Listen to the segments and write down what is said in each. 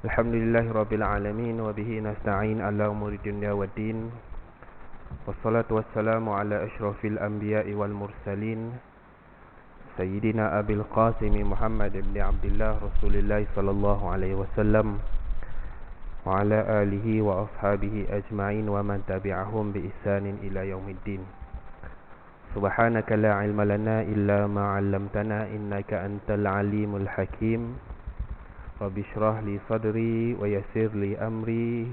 Alhamdulillahirabbil alamin wa bihi nasta'in ala umuri dunya waddin. Wassalatu wassalamu ala asyrafil anbiya'i wal mursalin Sayyidina Abil Qasim Muhammad ibn Abdullah Rasulullah sallallahu alaihi wasallam wa ala alihi wa ashabihi ajma'in wa man tabi'ahum bi ihsanin ila yaumiddin. Subhanaka la ilma lana illa ma 'allamtana innaka antal alimul hakim. Rabbi shrah li sadri wa yassir li amri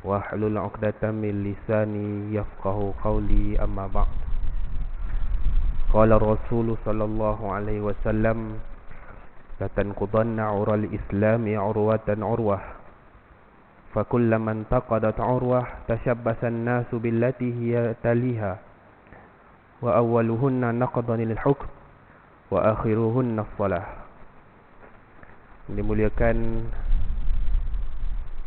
wahlul 'uqdatam min lisani yafqahu qawli, amma ba'd. Qala Rasul sallallahu alaihi wasallam, la tanqudanna 'ural islami 'urwatan 'urwah, fa kullaman taqadat 'urwah tashabbasa an-nasu billati hiya taliha, wa awwaluhunna naqdan lil hukm wa akhiruhunna as-salah. Dimuliakan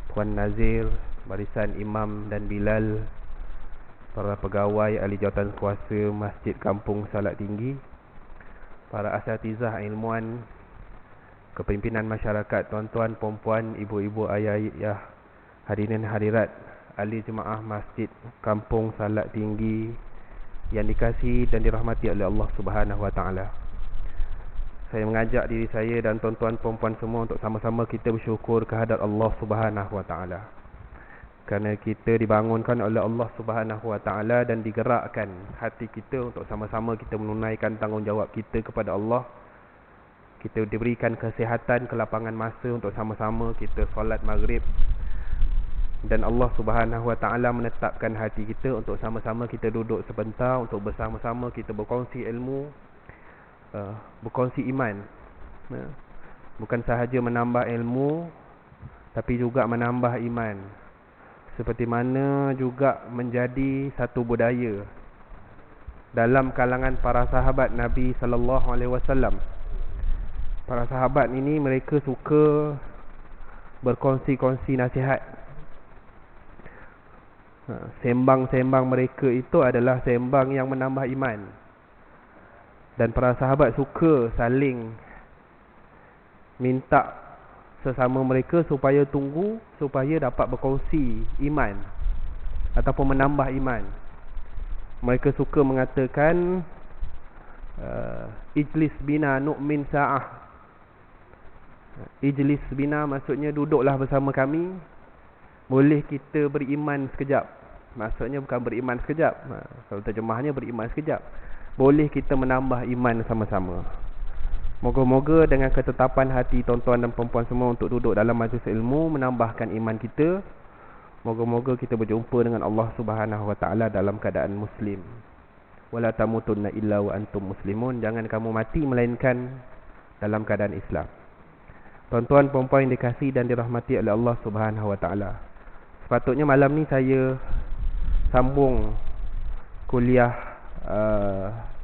Puan Nazir, barisan Imam dan Bilal, para pegawai ahli jawatan kuasa Masjid Kampung Salak Tinggi, para asatizah ilmuan, kepimpinan masyarakat, tuan-tuan, puan-puan, ibu-ibu, ayah-ayah, hadirin hadirat ahli jemaah Masjid Kampung Salak Tinggi yang dikasihi dan dirahmati oleh Allah Subhanahu wa taala. Saya mengajak diri saya dan tuan-tuan puan-puan semua untuk sama-sama kita bersyukur kehadrat Allah Subhanahu wa taala. Kerana kita dibangunkan oleh Allah Subhanahu wa taala dan digerakkan hati kita untuk sama-sama kita menunaikan tanggungjawab kita kepada Allah. Kita diberikan kesihatan, kelapangan masa untuk sama-sama kita solat maghrib, dan Allah Subhanahu wa taala menetapkan hati kita untuk sama-sama kita duduk sebentar untuk bersama-sama kita berkongsi ilmu, berkongsi iman. Bukan sahaja menambah ilmu, tapi juga menambah iman. Seperti mana juga menjadi satu budaya dalam kalangan para sahabat Nabi sallallahu alaihi wasallam. Para sahabat ini mereka suka berkongsi-kongsi nasihat. Sembang-sembang mereka itu adalah sembang yang menambah iman. Dan para sahabat suka saling minta sesama mereka supaya tunggu, supaya dapat berkongsi iman ataupun menambah iman. Mereka suka mengatakan, ijlis bina nu'min sa'ah. Ijlis bina maksudnya duduklah bersama kami, boleh kita beriman sekejap. Maksudnya bukan beriman sekejap, kalau terjemahnya beriman sekejap, boleh kita menambah iman sama-sama. Moga-moga dengan ketetapan hati tuan-tuan dan puan-puan semua untuk duduk dalam majlis ilmu menambahkan iman kita. Moga-moga kita berjumpa dengan Allah Subhanahu wa taala dalam keadaan muslim. Wala tamutunna illa wa antum muslimun. Jangan kamu mati melainkan dalam keadaan Islam. Tuan-tuan puan-puan yang dikasihi dan dirahmati oleh Allah Subhanahu wa taala, sepatutnya malam ni saya sambung kuliah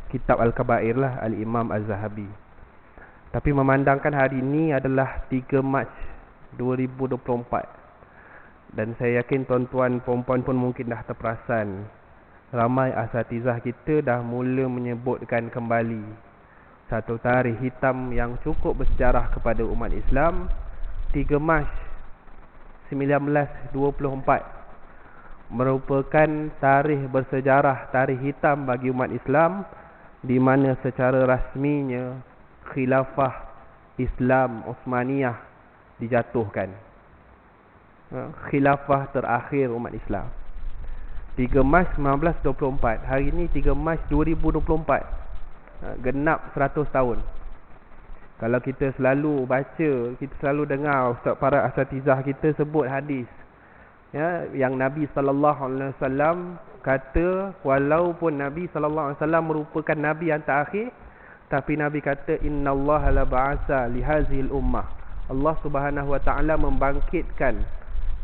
kitab Al-Kabair lah, Al-Imam Az-Zahabi. Tapi memandangkan hari ini adalah 3 Mac 2024, dan saya yakin tuan-tuan puan-puan pun mungkin dah terperasan, ramai asatizah kita dah mula menyebutkan kembali satu tarikh hitam yang cukup bersejarah kepada umat Islam. 3 Mac 1924 merupakan tarikh bersejarah, tarikh hitam bagi umat Islam, di mana secara rasminya khilafah Islam Uthmaniyah dijatuhkan. Khilafah terakhir umat Islam 3 Mac 1924. Hari ini 3 Mac 2024, genap 100 tahun. Kalau kita selalu baca, kita selalu dengar ustaz, para asatizah kita sebut hadis, yang Nabi sallallahu alaihi wasallam kata, walaupun Nabi sallallahu alaihi wasallam merupakan nabi yang terakhir, tapi Nabi kata, innallaha la ba'asa li hazil ummah. Allah Subhanahu wa taala membangkitkan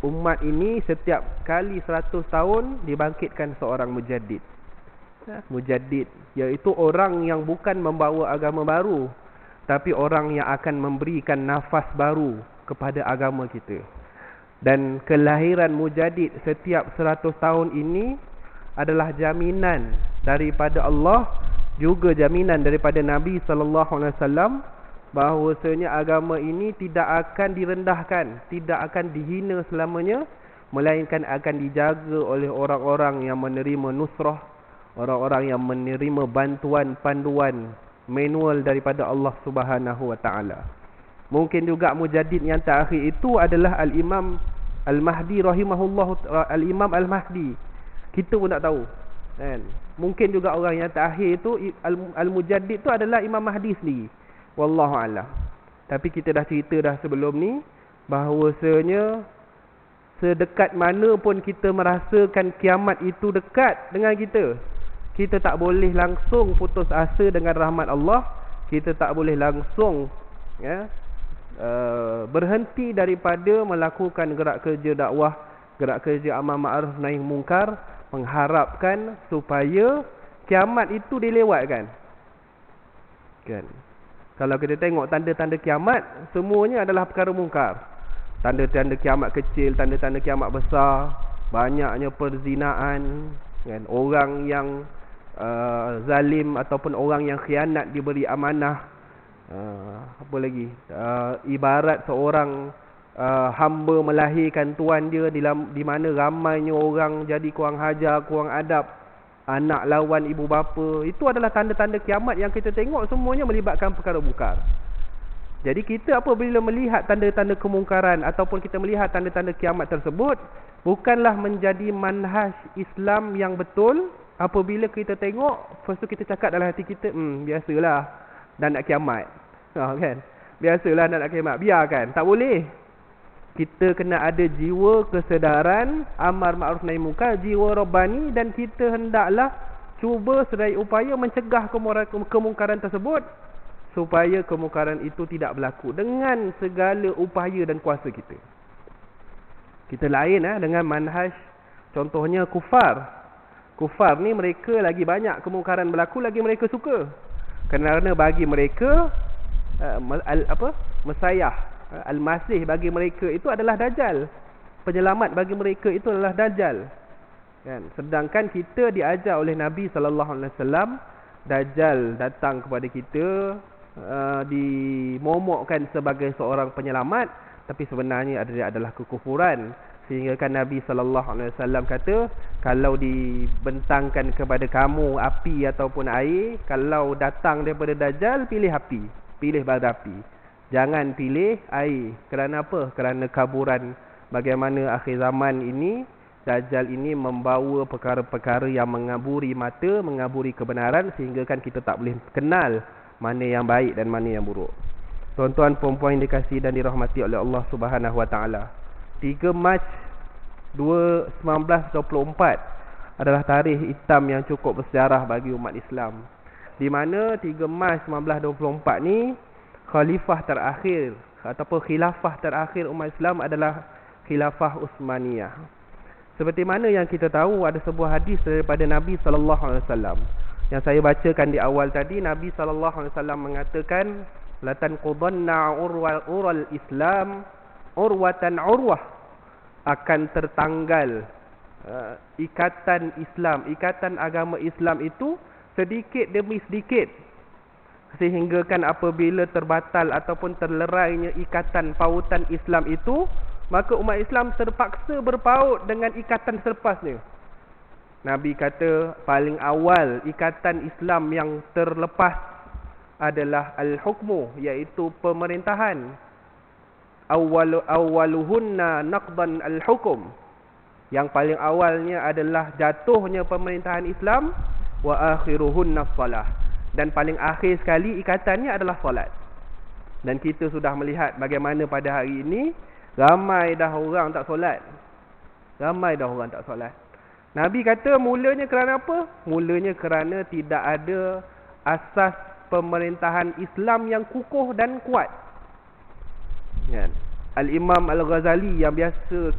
umat ini setiap kali 100 tahun, dibangkitkan seorang mujaddid. Mujaddid iaitu orang yang bukan membawa agama baru, tapi orang yang akan memberikan nafas baru kepada agama kita. Dan kelahiran mujaddid setiap 100 tahun ini adalah jaminan daripada Allah, juga jaminan daripada Nabi sallallahu alaihi wasallam bahawasanya agama ini tidak akan direndahkan, tidak akan dihina selamanya, melainkan akan dijaga oleh orang-orang yang menerima nusrah, orang-orang yang menerima bantuan, panduan, manual daripada Allah Subhanahu wa taala. Mungkin juga mujaddid yang terakhir itu adalah Al-Imam Al-Mahdi rahimahullah, Al-Imam Al-Mahdi. Kita pun tak tahu, kan? Mungkin juga orang yang terakhir itu Al-Mujaddid itu adalah Imam Mahdi sendiri. Wallahu a'lam. Tapi kita dah cerita dah sebelum ni bahawasanya sedekat mana pun kita merasakan kiamat itu dekat dengan kita, kita tak boleh langsung putus asa dengan rahmat Allah. Kita tak boleh langsung berhenti daripada melakukan gerak kerja dakwah, gerak kerja amal ma'ruf nahi mungkar, mengharapkan supaya kiamat itu dilewatkan, kan? Kalau kita tengok tanda-tanda kiamat, semuanya adalah perkara mungkar. Tanda-tanda kiamat kecil, tanda-tanda kiamat besar, banyaknya perzinaan, kan? Orang yang zalim ataupun orang yang khianat diberi amanah. Apa lagi? Ibarat seorang hamba melahirkan tuan dia, di mana ramainya orang jadi kurang hajar, kurang adab, anak lawan ibu bapa. Itu adalah tanda-tanda kiamat yang kita tengok, semuanya melibatkan perkara mungkar. Jadi kita apabila melihat tanda-tanda kemungkaran ataupun kita melihat tanda-tanda kiamat tersebut, bukanlah menjadi manhaj Islam yang betul. Apabila kita tengok, lepas tu kita cakap dalam hati kita, biasalah dah nak kiamat, kan? Biasalah dah nak kiamat, biarkan. Tak boleh. Kita kena ada jiwa kesedaran amar ma'ruf nahi munkar, jiwa rabbani, dan kita hendaklah cuba sedaya upaya mencegah kemungkaran tersebut supaya kemungkaran itu tidak berlaku dengan segala upaya dan kuasa kita. Kita lain dengan manhaj contohnya kufar. Kufar ni mereka lagi banyak kemungkaran berlaku, lagi mereka suka. Kerana bagi mereka Mesiah, Al-Masih bagi mereka itu adalah Dajjal. Penyelamat bagi mereka itu adalah Dajjal, kan? Sedangkan kita diajar oleh Nabi SAW, Dajjal datang kepada kita, dimomokkan sebagai seorang penyelamat, tapi sebenarnya dia adalah kekufuran. Sehingga kan Nabi SAW kata, kalau dibentangkan kepada kamu api ataupun air, kalau datang daripada Dajjal, pilih api, pilih bara api. Jangan pilih air. Kerana apa? Kerana kaburan. Bagaimana akhir zaman ini, Dajjal ini membawa perkara-perkara yang mengaburi mata, mengaburi kebenaran, sehingga kan kita tak boleh kenal mana yang baik dan mana yang buruk. Tuan-tuan puan-puan yang dikasihi dan dirahmati oleh Allah Subhanahu wa taala, 3 Mac 1924 adalah tarikh hitam yang cukup bersejarah bagi umat Islam. Di mana 3 Mac 1924 ni khalifah terakhir ataupun khilafah terakhir umat Islam adalah khilafah Uthmaniyah. Seperti mana yang kita tahu, ada sebuah hadis daripada Nabi sallallahu alaihi wasallam yang saya bacakan di awal tadi. Nabi sallallahu alaihi wasallam mengatakan, la tanqudanna ural Islam urwatan urwah, akan tertanggal ikatan Islam, ikatan agama Islam itu sedikit demi sedikit, sehingga kan apabila terbatal ataupun terlerainya ikatan pautan Islam itu, maka umat Islam terpaksa berpaut dengan ikatan selepasnya. Nabi kata paling awal ikatan Islam yang terlepas adalah al-hukmu, iaitu pemerintahan. Awwaluhunna naqdan al-hukum, yang paling awalnya adalah jatuhnya pemerintahan Islam. Wa akhiruhunna salah, dan paling akhir sekali ikatannya adalah solat. Dan kita sudah melihat bagaimana pada hari ini ramai dah orang tak solat. Ramai dah orang tak solat. Nabi kata mulanya kerana apa? Mulanya kerana tidak ada asas pemerintahan Islam yang kukuh dan kuat. Kan? Al-Imam Al-Ghazali yang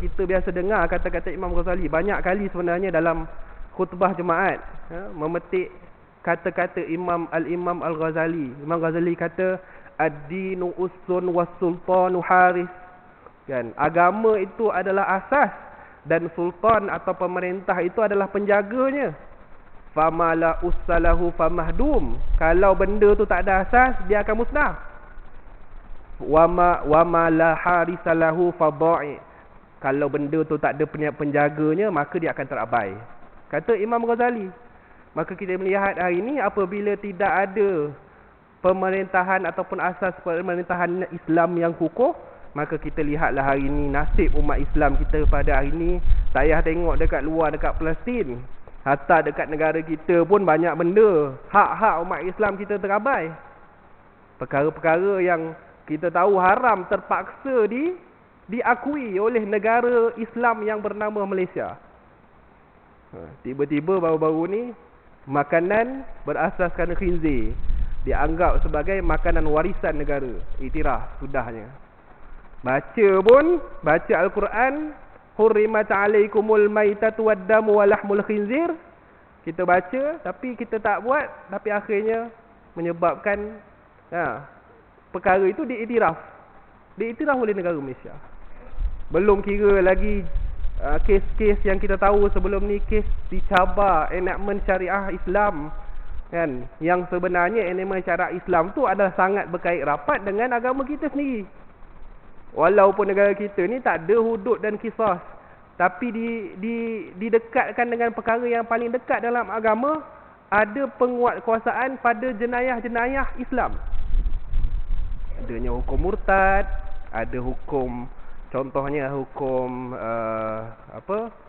kita biasa dengar kata-kata Imam Ghazali banyak kali sebenarnya dalam khutbah jemaat, memetik kata-kata Al-Imam Al-Ghazali. Imam Ghazali kata ad-dinu ussun was-sultanu haris. Kan? Agama itu adalah asas dan sultan atau pemerintah itu adalah penjaganya. Famala ussalahu famahdum. Kalau benda tu tak ada asas, dia akan musnah. Wama la harisalahu fadha'i. Kalau benda tu tak ada penjaganya, maka dia akan terabai. Kata Imam Ghazali. Maka kita melihat hari ini apabila tidak ada pemerintahan ataupun asas pemerintahan Islam yang kukuh, maka kita lihatlah hari ini nasib umat Islam kita pada hari ini. Saya tengok dekat luar, dekat Palestin, hatta dekat negara kita pun banyak benda hak-hak umat Islam kita terabai. Perkara-perkara yang kita tahu haram terpaksa diakui oleh negara Islam yang bernama Malaysia. Tiba-tiba baru-baru ni makanan berasaskan khinzir dianggap sebagai makanan warisan negara. Iktiraf sudahnya. Baca Al-Quran, hurrimat alaikumul maitatu waddamu walahmul khinzir. Kita baca tapi kita tak buat, tapi akhirnya menyebabkan perkara itu diiktiraf oleh negara Malaysia. Belum kira lagi kes-kes yang kita tahu sebelum ni, kes dicabar enactment syariah Islam kan, yang sebenarnya enactment syariah Islam tu adalah sangat berkait rapat dengan agama kita sendiri. Walaupun negara kita ni tak ada hudud dan qisas, tapi didekatkan dengan perkara yang paling dekat dalam agama, ada penguatkuasaan pada jenayah-jenayah Islam. Adanya hukum murtad, ada hukum, contohnya hukum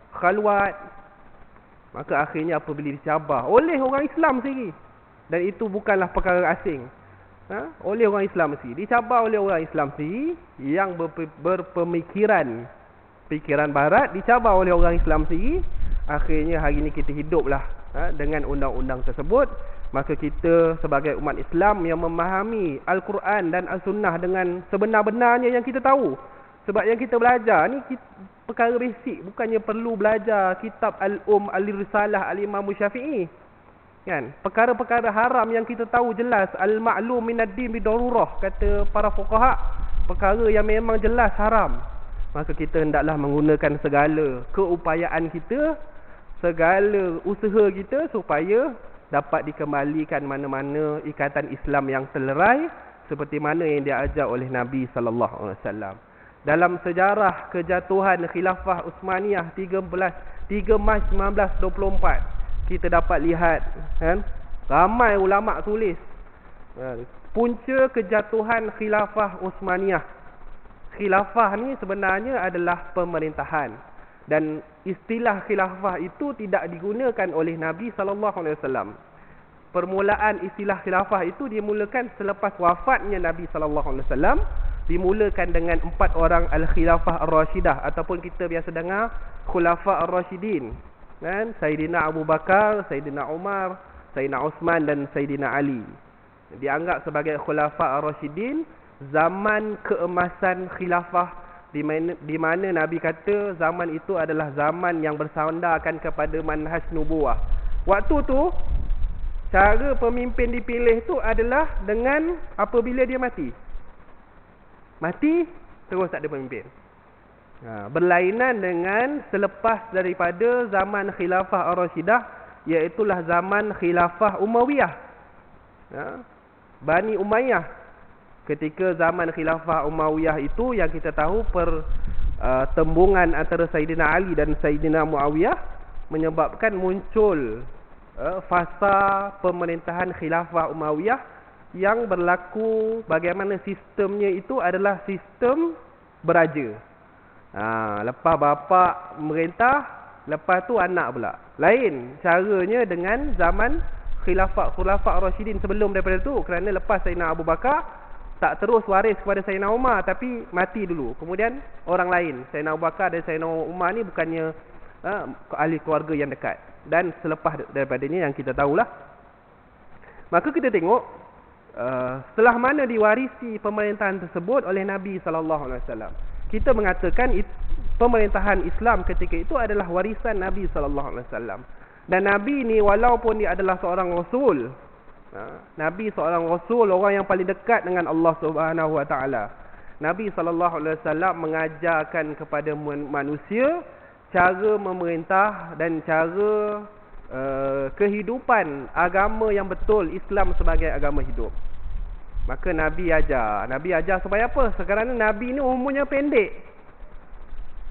khalwat. Maka akhirnya apabila dicabar oleh orang Islam sendiri, dan itu bukanlah perkara asing, oleh orang Islam sendiri, dicabar oleh orang Islam sendiri yang berpemikiran pikiran barat, dicabar oleh orang Islam sendiri, akhirnya hari ini kita hiduplah dengan undang-undang tersebut. Maka kita sebagai umat Islam yang memahami Al-Quran dan Al-Sunnah dengan sebenar-benarnya yang kita tahu. Sebab yang kita belajar ni perkara basic, bukannya perlu belajar kitab Al-Risalah Al-Imam Syafi'i. Kan? Perkara-perkara haram yang kita tahu jelas, al-ma'lum minad-din bidarurah, kata para fuqaha, perkara yang memang jelas haram. Maka kita hendaklah menggunakan segala keupayaan kita, segala usaha kita supaya dapat dikembalikan mana-mana ikatan Islam yang terlerai seperti mana yang diajar oleh Nabi sallallahu alaihi wasallam. Dalam sejarah kejatuhan Khilafah Uthmaniyah 3 Mac 1924, kita dapat lihat kan, ramai ulama tulis punca kejatuhan Khilafah Uthmaniyah. Khilafah ni sebenarnya adalah pemerintahan, dan istilah khilafah itu tidak digunakan oleh Nabi sallallahu alaihi wasallam. Permulaan istilah khilafah itu dimulakan selepas wafatnya Nabi sallallahu alaihi wasallam, dimulakan dengan 4 orang al-khilafah ar-rasyidah, ataupun kita biasa dengar khulafa ar-rasyidin, kan? Sayyidina Abu Bakar, Sayyidina Umar, Sayyidina Uthman dan Sayyidina Ali. Dianggap sebagai khulafa ar-rasyidin, zaman keemasan khilafah, di mana Nabi kata zaman itu adalah zaman yang bersandarkan kepada manhaj nubuwah. Waktu tu cara pemimpin dipilih tu adalah dengan apabila dia mati terus tak ada pemimpin. Berlainan dengan selepas daripada zaman khilafah ar-rasyidah, iaitulah zaman khilafah Umayyah, Bani Umayyah. Ketika zaman khilafah Umayyah itu, yang kita tahu pertembungan antara Sayyidina Ali dan Sayyidina Muawiyah menyebabkan muncul fasa pemerintahan khilafah Umayyah yang berlaku bagaimana sistemnya itu adalah sistem beraja. Lepas bapa merintah, lepas tu anak pula. Lain caranya dengan zaman khilafah ar-rasyidin sebelum daripada tu, kerana lepas Sayyidina Abu Bakar tak terus waris kepada Sayyidina Umar, tapi mati dulu. Kemudian orang lain, Sayyidina Abu Bakar dan Sayyidina Umar ni bukannya ahli keluarga yang dekat. Dan selepas daripadanya yang kita tahulah. Maka kita tengok setelah mana diwarisi pemerintahan tersebut oleh Nabi SAW, kita mengatakan pemerintahan Islam ketika itu adalah warisan Nabi SAW. Dan Nabi ni walaupun dia adalah seorang Rasul, Nabi seorang Rasul, orang yang paling dekat dengan Allah Subhanahu Wa Taala, Nabi SAW mengajarkan kepada manusia cara memerintah dan cara kehidupan agama yang betul, Islam sebagai agama hidup. Maka Nabi ajar. Nabi ajar supaya apa? Sekarang ni Nabi ni umurnya pendek.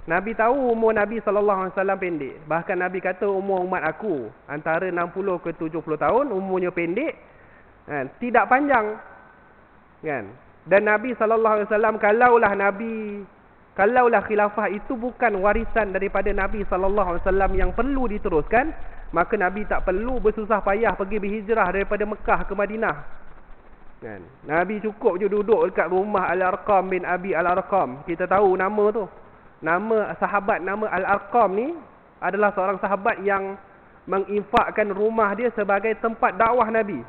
Nabi tahu umur Nabi SAW pendek. Bahkan Nabi kata umur umat aku antara 60 ke 70 tahun, umurnya pendek, kan? Tidak panjang, kan? Dan Nabi SAW, kalaulah khilafah itu bukan warisan daripada Nabi SAW yang perlu diteruskan, maka Nabi tak perlu bersusah payah pergi berhijrah daripada Mekah ke Madinah, kan? Nabi cukup je duduk dekat rumah Al-Arqam bin Abi Al-Arqam. Kita tahu nama tu. Nama sahabat nama Al-Arqam ni adalah seorang sahabat yang menginfakkan rumah dia sebagai tempat dakwah Nabi.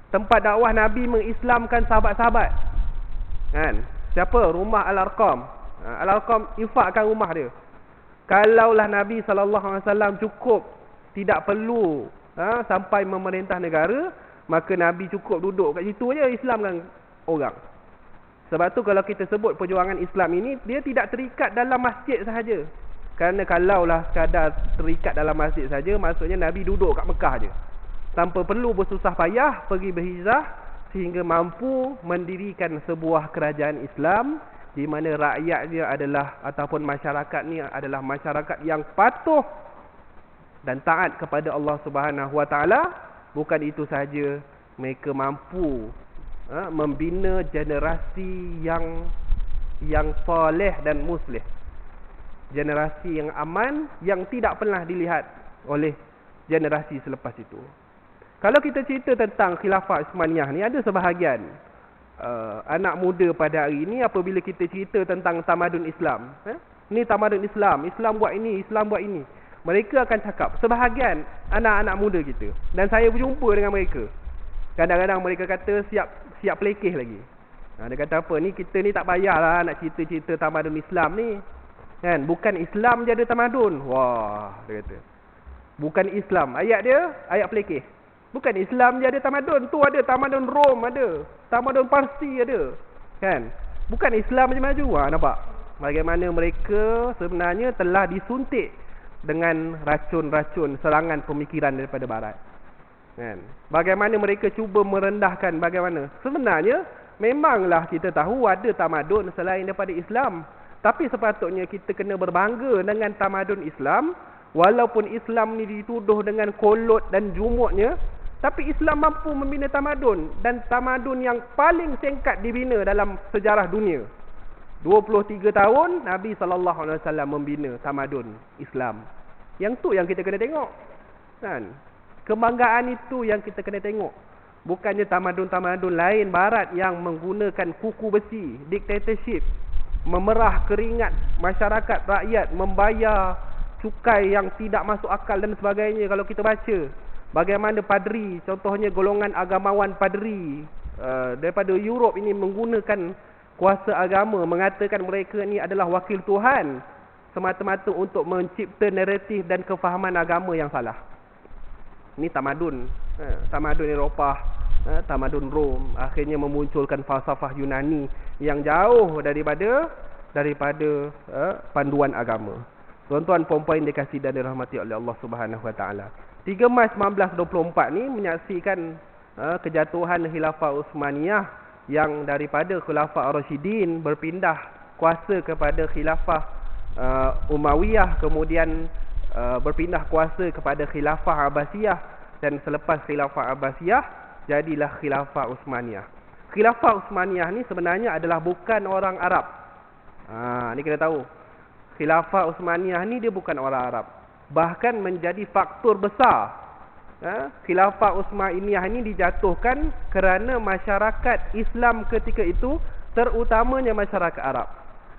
Tempat dakwah Nabi mengislamkan sahabat-sahabat, kan? Siapa? Rumah Al-Arqam. Al-Arqam infakkan rumah dia. Kalaulah Nabi SAW cukup, tidak perlu sampai memerintah negara, maka Nabi cukup duduk kat situ je Islamkan orang. Sebab tu kalau kita sebut perjuangan Islam ini, dia tidak terikat dalam masjid sahaja. Kerana kalaulah sekadar terikat dalam masjid saja, maksudnya Nabi duduk kat Mekah je, tanpa perlu bersusah payah pergi berhijrah, sehingga mampu mendirikan sebuah kerajaan Islam di mana rakyatnya adalah, ataupun masyarakat ni adalah masyarakat yang patuh dan taat kepada Allah Subhanahu Wa Taala. Bukan itu sahaja, mereka mampu membina generasi yang soleh dan muslih, generasi yang aman, yang tidak pernah dilihat oleh generasi selepas itu. Kalau kita cerita tentang khilafah Uthmaniyah ni, ada sebahagian anak muda pada hari ini apabila kita cerita tentang tamadun Islam, ni tamadun Islam, Islam buat ini, Islam buat ini, mereka akan cakap, sebahagian anak-anak muda kita, dan saya berjumpa dengan mereka, kadang-kadang mereka kata siap pelekeh lagi. Dia kata apa, ni kita ni tak payahlah nak cerita-cerita tamadun Islam ni, kan? Bukan Islam je ada tamadun. Wah, dia kata bukan Islam, ayat dia ayat pelekeh. Bukan Islam je ada tamadun, tu ada tamadun Rom, ada tamadun Parsi, ada, kan? Bukan Islam je maju. Nampak bagaimana mereka sebenarnya telah disuntik dengan racun-racun serangan pemikiran daripada barat, kan? Bagaimana mereka cuba merendahkan, bagaimana sebenarnya memanglah kita tahu ada tamadun selain daripada Islam, tapi sepatutnya kita kena berbangga dengan tamadun Islam. Walaupun Islam ni dituduh dengan kolot dan jumutnya, tapi Islam mampu membina tamadun, dan tamadun yang paling singkat dibina dalam sejarah dunia. 23 tahun Nabi SAW membina tamadun Islam. Yang tu yang kita kena tengok, kan? Kebanggaan itu yang kita kena tengok. Bukannya tamadun-tamadun lain barat yang menggunakan kuku besi, dictatorship, memerah keringat masyarakat, rakyat, membayar cukai yang tidak masuk akal dan sebagainya. Kalau kita baca bagaimana padri, contohnya golongan agamawan padri daripada Europe ini menggunakan kuasa agama, mengatakan mereka ni adalah wakil Tuhan, semata-mata untuk mencipta naratif dan kefahaman agama yang salah. Ini tamadun, tamadun Eropah, tamadun Rom, akhirnya memunculkan falsafah Yunani yang jauh daripada panduan agama. Tuan-tuan puan-puan dikasihi dan dirahmati oleh Allah Subhanahu Wa Taala. 3 Mac 1924 ni menyaksikan kejatuhan khilafah Uthmaniyah, yang daripada khilafah Ar-Rasyidin berpindah kuasa kepada khilafah Umayyah, kemudian berpindah kuasa kepada khilafah Abbasiyah, dan selepas khilafah Abbasiyah jadilah khilafah Uthmaniyah. Khilafah Uthmaniyah ni sebenarnya adalah bukan orang Arab. Ni kena tahu. Khilafah Uthmaniyah ni dia bukan orang Arab. Bahkan menjadi faktor besar. Khilafah Uthmaniyah ni dijatuhkan kerana masyarakat Islam ketika itu, terutamanya masyarakat Arab,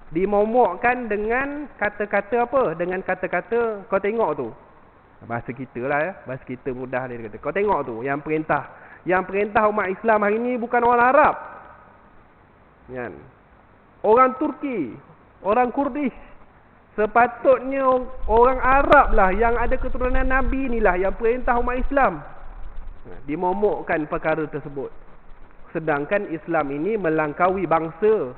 dimomokkan dengan kata-kata apa? Dengan kata-kata, kau tengok tu. Bahasa kita lah ya, bahasa kita mudah dia kata. Kau tengok tu, yang perintah umat Islam hari ni bukan orang Arab, kan? Orang Turki, orang Kurdish. Sepatutnya orang Arab lah yang ada keturunan Nabi ni lah yang perintah umat Islam. Dimomokkan perkara tersebut. Sedangkan Islam ini melangkaui bangsa,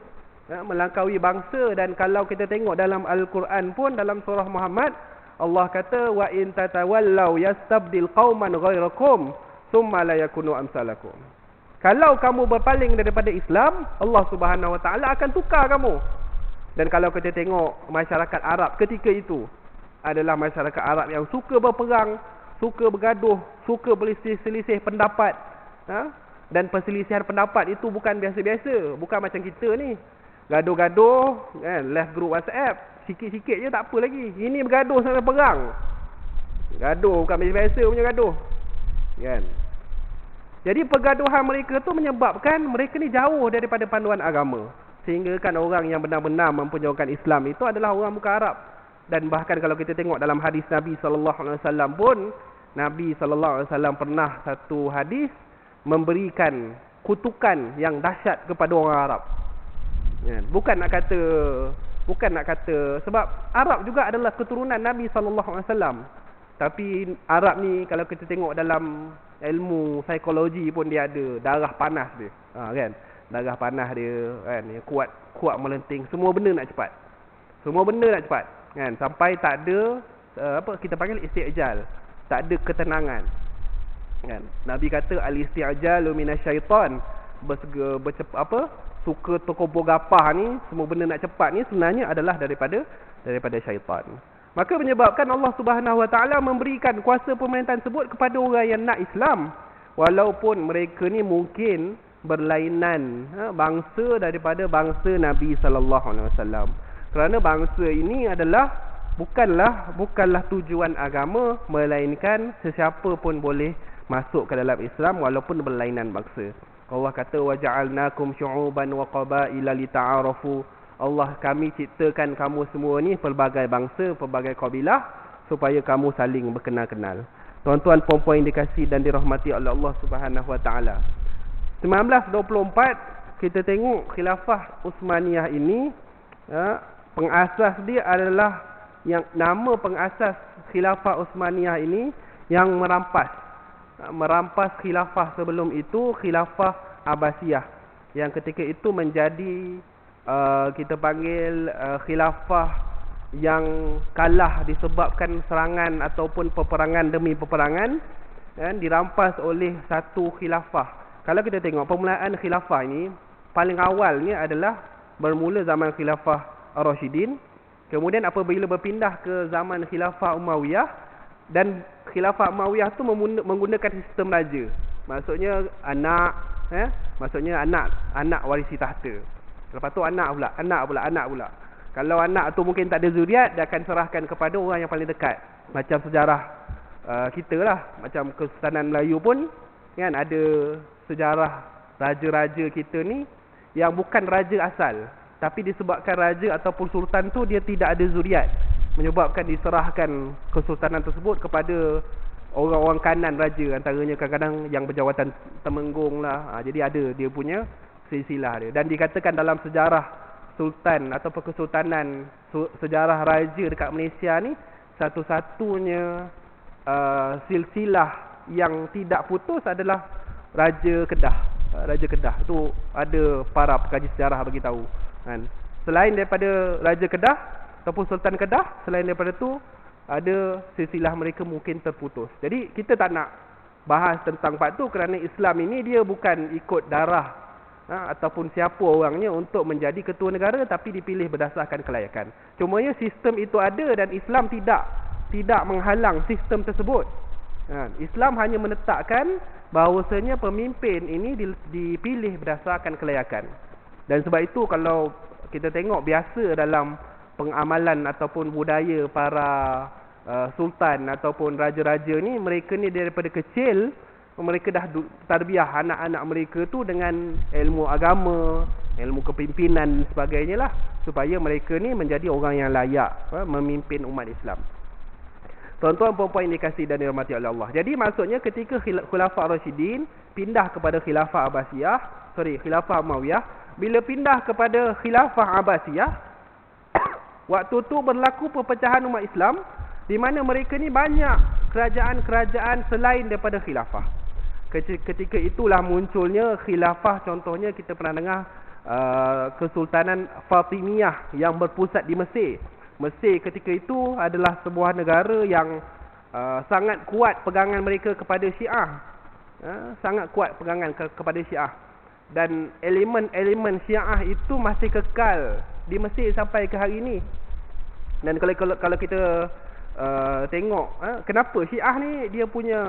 melangkaui bangsa. Dan kalau kita tengok dalam Al-Quran pun, dalam surah Muhammad, Allah kata wa in tatawallaw yastabdil qauman ghairakum thumma la yakunu amsalakum. Kalau kamu berpaling daripada Islam, Allah Subhanahu Wa Taala akan tukar kamu. Dan kalau kita tengok masyarakat Arab ketika itu adalah masyarakat Arab yang suka berperang, suka bergaduh, suka berselisih pendapat. Dan perselisihan pendapat itu bukan biasa-biasa, bukan macam kita ni. Gaduh-gaduh, left group WhatsApp, sikit-sikit je tak apa lagi. Ini bergaduh sampai perang. Gaduh bukan biasa punya gaduh. Kan? Jadi pergaduhan mereka tu menyebabkan mereka ni jauh daripada panduan agama. Sehingga kan orang yang benar-benar memperjuangkan Islam itu adalah orang muka Arab. Dan bahkan kalau kita tengok dalam hadis Nabi SAW pun, Nabi SAW pernah satu hadis memberikan kutukan yang dahsyat kepada orang Arab. Bukan nak kata sebab Arab juga adalah keturunan Nabi SAW. Tapi Arab ni kalau kita tengok dalam ilmu psikologi pun dia ada darah panas dia. Kan? Darah panas dia kan, yang kuat melenting, semua benda nak cepat. Kan? Sampai tak ada kita panggil isti'jal, tak ada ketenangan. Kan? Nabi kata al-isti'jalu minasyaitan, suka terkobor gapah ni, semua benda nak cepat ni sebenarnya adalah daripada syaitan. Maka menyebabkan Allah Subhanahu Wa Taala memberikan kuasa pemerintahan tersebut kepada orang yang nak Islam, walaupun mereka ni mungkin berlainan bangsa daripada bangsa Nabi sallallahu alaihi wasallam. Kerana bangsa ini adalah bukanlah tujuan agama, melainkan sesiapa pun boleh masuk ke dalam Islam walaupun berlainan bangsa. Allah kata waja'alnakum syu'uban wa qabaila lita'arafu. Allah, kami ciptakan kamu semua ni pelbagai bangsa, pelbagai kabilah supaya kamu saling berkenal-kenal. Tuan-tuan, puan-puan yang dikasihi dan dirahmati oleh Allah Subhanahu Wa Taala. 1924 kita tengok khilafah Uthmaniyah ini, pengasas dia adalah yang nama pengasas khilafah Uthmaniyah ini yang merampas khilafah sebelum itu, khilafah Abbasiyah, yang ketika itu menjadi kita panggil khilafah yang kalah disebabkan serangan ataupun peperangan demi peperangan, dan dirampas oleh satu khilafah. Kalau kita tengok permulaan khilafah ini, paling awalnya adalah bermula zaman khilafah Ar-Rasyidin. Kemudian apabila berpindah ke zaman khilafah Umayyah, dan khilafah Umayyah tu menggunakan sistem raja. Maksudnya anak warisi tahta. Lepas tu anak pula. Kalau anak tu mungkin tak ada zuriat, dia akan serahkan kepada orang yang paling dekat. Macam sejarah kita lah, macam Kesultanan Melayu pun kan ada sejarah raja-raja kita ni yang bukan raja asal, tapi disebabkan raja ataupun sultan tu dia tidak ada zuriat, menyebabkan diserahkan kesultanan tersebut kepada orang-orang kanan raja, antaranya kadang-kadang yang berjawatan temenggung lah. Jadi ada dia punya silsilah dia. Dan dikatakan dalam sejarah sultan ataupun kesultanan, sejarah raja dekat Malaysia ni, satu-satunya silsilah yang tidak putus adalah Raja Kedah. Raja Kedah tu ada para pekaji sejarah bagi tahu kan. Selain daripada Raja Kedah ataupun Sultan Kedah, selain daripada tu ada silsilah mereka mungkin terputus. Jadi kita tak nak bahas tentang part tu, kerana Islam ini dia bukan ikut darah ataupun siapa orangnya untuk menjadi ketua negara, tapi dipilih berdasarkan kelayakan. Cumanya sistem itu ada dan Islam tidak menghalang sistem tersebut. Islam hanya menetapkan bahawasanya pemimpin ini dipilih berdasarkan kelayakan. Dan sebab itu kalau kita tengok biasa dalam pengamalan ataupun budaya para sultan ataupun raja-raja ni, mereka ni daripada kecil mereka dah tarbiyah anak-anak mereka tu dengan ilmu agama, ilmu kepimpinan dan sebagainya lah, supaya mereka ni menjadi orang yang layak memimpin umat Islam. Tuan-tuan puan-puan yang dikasihi dan dirahmati oleh Allah. Jadi maksudnya ketika khilafah Rasyidin pindah kepada khilafah khilafah Umayyah, bila pindah kepada khilafah Abbasiyah, waktu tu berlaku perpecahan umat Islam, di mana mereka ni banyak kerajaan-kerajaan selain daripada khilafah. Ketika itulah munculnya khilafah. Contohnya kita pernah dengar Kesultanan Fatimiyah yang berpusat di Mesir. Mesir ketika itu adalah sebuah negara yang sangat kuat pegangan mereka kepada Syiah. sangat kuat pegangan kepada Syiah. Dan elemen-elemen Syiah itu masih kekal di Mesir sampai ke hari ini. Dan kalau kita tengok kenapa Syiah ni dia punya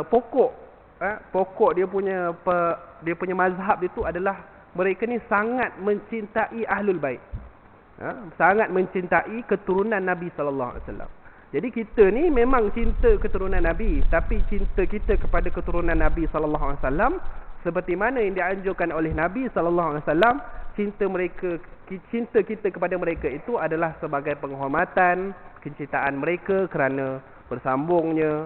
pokok dia punya mazhab itu adalah mereka ni sangat mencintai Ahlul Bait. Sangat mencintai keturunan Nabi sallallahu alaihi wasallam. Jadi kita ni memang cinta keturunan Nabi, tapi cinta kita kepada keturunan Nabi sallallahu alaihi wasallam seperti mana yang dianjurkan oleh Nabi sallallahu alaihi wasallam, cinta kita kepada mereka itu adalah sebagai penghormatan, kecintaan mereka kerana bersambungnya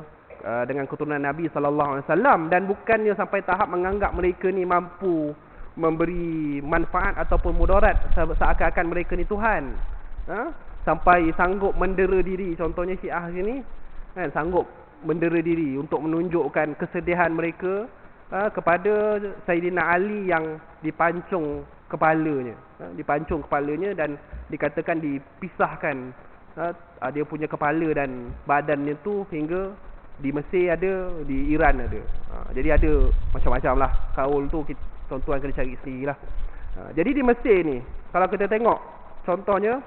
dengan keturunan Nabi sallallahu alaihi wasallam, dan bukannya sampai tahap menganggap mereka ni mampu memberi manfaat ataupun mudarat seakan-akan mereka ni Tuhan. Sampai sanggup mendera diri, contohnya Syiah sini kan, sanggup mendera diri untuk menunjukkan kesedihan mereka kepada Sayyidina Ali yang dipancung kepalanya, dan dikatakan dipisahkan dia punya kepala dan badannya tu hingga di Mesir ada, di Iran ada. Jadi ada macam-macam lah kaul tu, tuan-tuan kena cari sendiri lah. Jadi di Mesir ni kalau kita tengok contohnya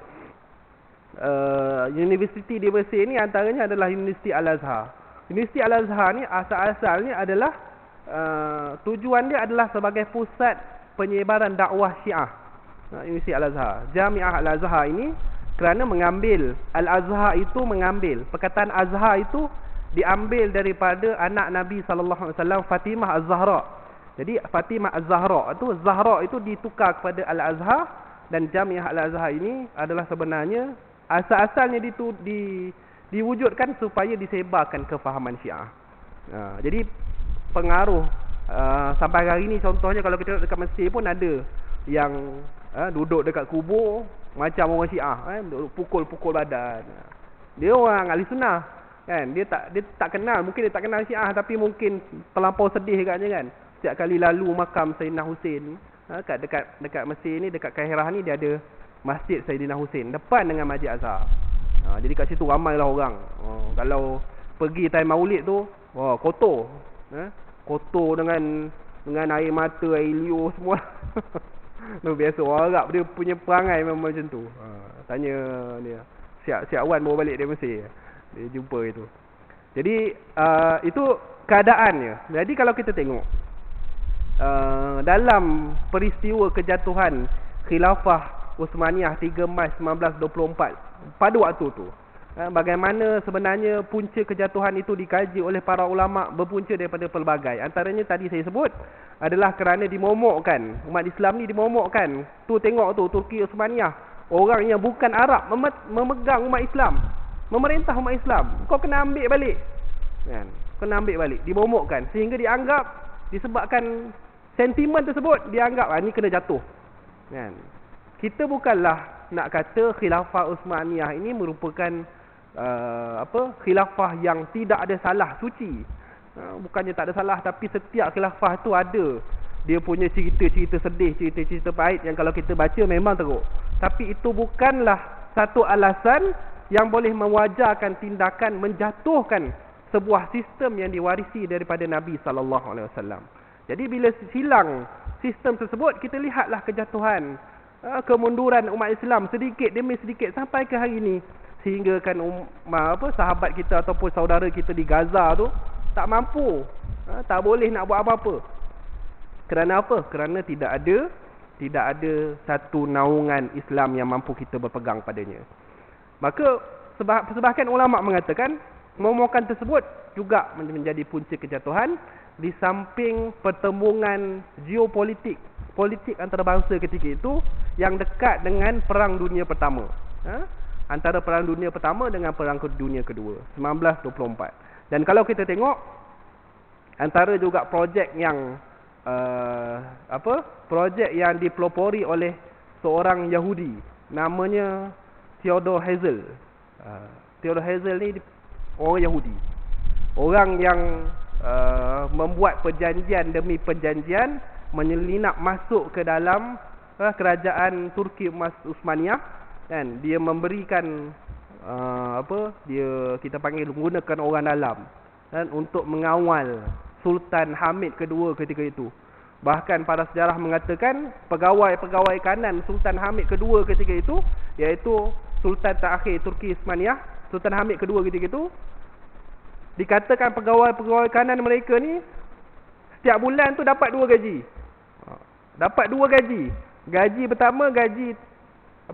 universiti di Mesir ni antaranya adalah Universiti Al-Azhar. Universiti Al-Azhar ni asal-asalnya adalah tujuan dia adalah sebagai pusat penyebaran dakwah Syiah. Universiti Al-Azhar, Jamiah Al-Azhar ini kerana mengambil Al-Azhar itu mengambil perkataan Azhar itu diambil daripada anak Nabi sallallahu alaihi wasallam, Fatimah Az-Zahra. Jadi Fatimah Az-Zahra itu ditukar kepada Al-Azhar, dan Jamiah Al-Azhar ini adalah sebenarnya asal-asalnya diwujudkan supaya disebarkan kefahaman Syiah. Jadi pengaruh sampai hari ini, contohnya kalau kita dekat Mesir pun ada yang duduk dekat kubur macam orang Syiah, pukul-pukul badan. Dia orang ahli sunnah kan, dia tak kenal, mungkin dia tak kenal Syiah, tapi mungkin terlampau sedih katnya kan. Setiap kali lalu makam Sayyidina Husain dekat Mesir ni, dekat Kairah ni, dia ada Masjid Sayyidina Husain depan dengan Masjid Azhar. Jadi kat situ ramailah orang. Kalau pergi time Maulid tu, kotor. Kotor dengan air mata, air liur semua. Biasa orang Arab dia punya perangai memang macam tu. Tanya dia. Siap Wan bawa balik dari Mesir. Dia jumpa itu. Jadi itu keadaannya. Jadi kalau kita tengok dalam peristiwa kejatuhan Khilafah Uthmaniyah 3 Mac 1924, pada waktu tu bagaimana sebenarnya punca kejatuhan itu dikaji oleh para ulama, berpunca daripada pelbagai. Antaranya tadi saya sebut adalah kerana dimomokkan, umat Islam ni dimomokkan. Tu tengok tu, Turki Uthmaniyah, orang yang bukan Arab memegang umat Islam, memerintah umat Islam. Kau kena ambil balik kan? Kena ambil balik, dimomokkan, sehingga dianggap, disebabkan sentimen tersebut, dianggap ni kena jatuh kan? Kita bukanlah nak kata Khilafah Uthmaniyah ini merupakan khilafah yang tidak ada salah, suci. Bukannya tak ada salah, tapi setiap khilafah tu ada dia punya cerita-cerita sedih, cerita-cerita pahit yang kalau kita baca memang teruk. Tapi itu bukanlah satu alasan yang boleh mewajarkan tindakan menjatuhkan sebuah sistem yang diwarisi daripada Nabi sallallahu alaihi wasallam. Jadi bila silang sistem tersebut, kita lihatlah kejatuhan, kemunduran umat Islam sedikit demi sedikit sampai ke hari ini, sehingga kan sahabat kita ataupun saudara kita di Gaza tu tak mampu, tak boleh nak buat apa-apa. Kerana apa? Kerana tidak ada satu naungan Islam yang mampu kita berpegang padanya. Maka sebahagian ulama mengatakan momokan tersebut juga menjadi punca kejatuhan, di samping pertembungan geopolitik, politik antarabangsa ketika itu yang dekat dengan Perang Dunia Pertama. Antara Perang Dunia Pertama dengan Perang Dunia Kedua 1924. Dan kalau kita tengok, antara juga projek yang projek yang dipelopori oleh seorang Yahudi namanya Theodor Herzl. Theodor Herzl ni orang Yahudi, orang yang membuat perjanjian demi perjanjian, menyelinap masuk ke dalam kerajaan Turki Uthmaniyah, kan? Dia memberikan kita panggil menggunakan orang dalam dan untuk mengawal Sultan Hamid kedua ketika itu. Bahkan para sejarah mengatakan pegawai-pegawai kanan Sultan Hamid kedua ketika itu, iaitu Sultan terakhir Turki Osmaniyah, Sultan Hamid kedua ketika itu, dikatakan pegawai-pegawai kanan mereka ni setiap bulan tu dapat 2 gaji. Dapat 2 gaji. Gaji pertama gaji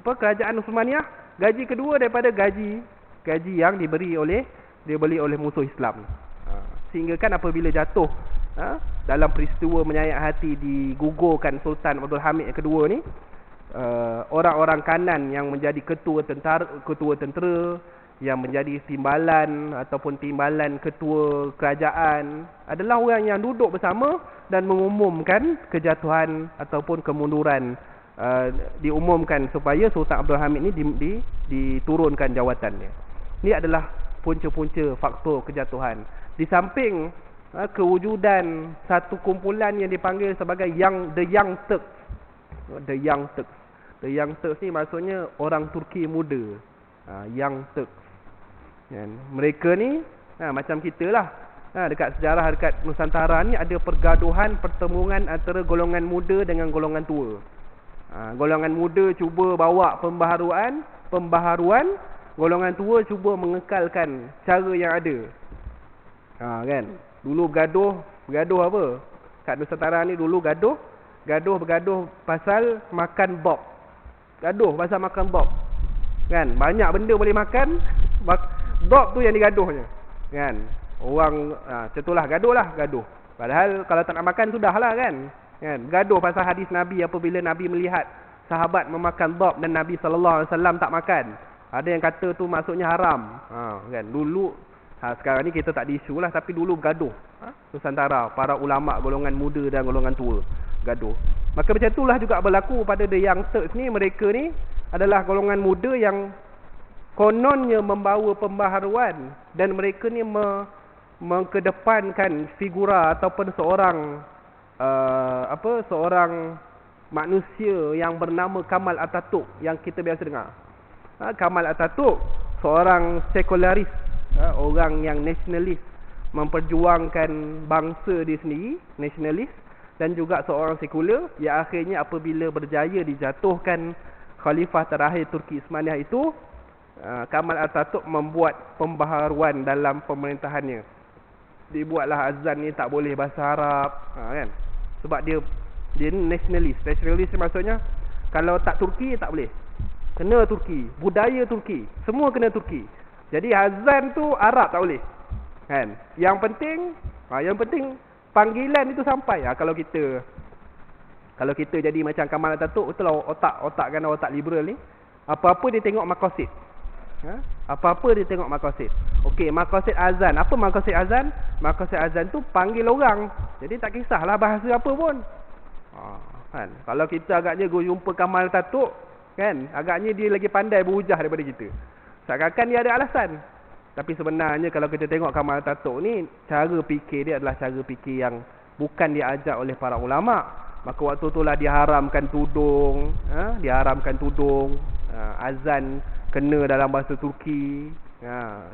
kerajaan Osmaniyah, gaji kedua daripada gaji yang diberi oleh musuh Islam. Sehingga kan apabila jatuh dalam peristiwa menyayat hati digugurkan Sultan Abdul Hamid kedua ni, orang-orang kanan yang menjadi ketua tentera, yang menjadi timbalan ataupun timbalan ketua kerajaan adalah orang yang duduk bersama dan mengumumkan kejatuhan ataupun kemunduran, diumumkan supaya Sultan Abdul Hamid ni diturunkan jawatannya. Ini adalah punca-punca faktor kejatuhan. Di samping kewujudan satu kumpulan yang dipanggil sebagai The Young Turks. The Young Turks. The Young Turks ni maksudnya orang Turki muda. Young Turks. Mereka ni macam kita lah. Dekat sejarah dekat Nusantara ni ada pergaduhan, pertemuan antara golongan muda dengan golongan tua. Golongan muda cuba bawa pembaharuan, golongan tua cuba mengekalkan cara yang ada. Kan? Dulu bergaduh apa? Kat Nusantara ni dulu bergaduh pasal makan bob. Gaduh pasal makan bob. Kan? Banyak benda boleh makan, bob tu yang digaduhnya. Kan? Orang contohlah gaduh. Padahal kalau tak nak makan sudahlah kan. Gaduh pasal hadis Nabi apabila Nabi melihat sahabat memakan bob dan Nabi sallallahu alaihi wasallam tak makan. Ada yang kata tu maksudnya haram. Kan? Dulu sekarang ni kita tak ada isu lah, tapi dulu bergaduh. Nusantara, para ulama golongan muda dan golongan tua gaduh. Maka macam itulah juga berlaku pada The Young Turks ni. Mereka ni adalah golongan muda yang kononnya membawa pembaharuan, dan mereka ni mengkedepankan figura ataupun seorang manusia yang bernama Kamal Atatürk yang kita biasa dengar. Kamal Atatürk seorang sekularis, orang yang nasionalis, memperjuangkan bangsa dia sendiri, nasionalis, dan juga seorang sekular yang akhirnya apabila berjaya dijatuhkan khalifah terakhir Turki Osmaniyah itu, Kamal Atatürk membuat pembaharuan dalam pemerintahannya. Dibuatlah azan ni tak boleh bahasa Arab, kan? Sebab dia nasionalis. Nasionalis maksudnya kalau tak Turki tak boleh. Kena Turki, budaya Turki, semua kena Turki. Jadi azan tu Arab tak boleh. Kan? Yang penting panggilan itu sampai. Kalau kita jadi macam Kamal Atatürk, betul lah otak liberal ni. Apa-apa dia tengok maqasid. Apa-apa dia tengok maqasid. Okey, maqasid azan. Apa maqasid azan? Maqasid azan tu panggil orang. Jadi tak kisahlah bahasa apa pun. Kan? Kalau kita agaknya jumpa Kamal Atatürk, kan? Agaknya dia lagi pandai berhujah daripada kita. Seakan-akan dia ada alasan. Tapi sebenarnya kalau kita tengok Kamal Atatürk ni, cara fikir dia adalah cara fikir yang bukan diajar oleh para ulama. Maka waktu itulah diharamkan tudung, azan kena dalam bahasa Turki,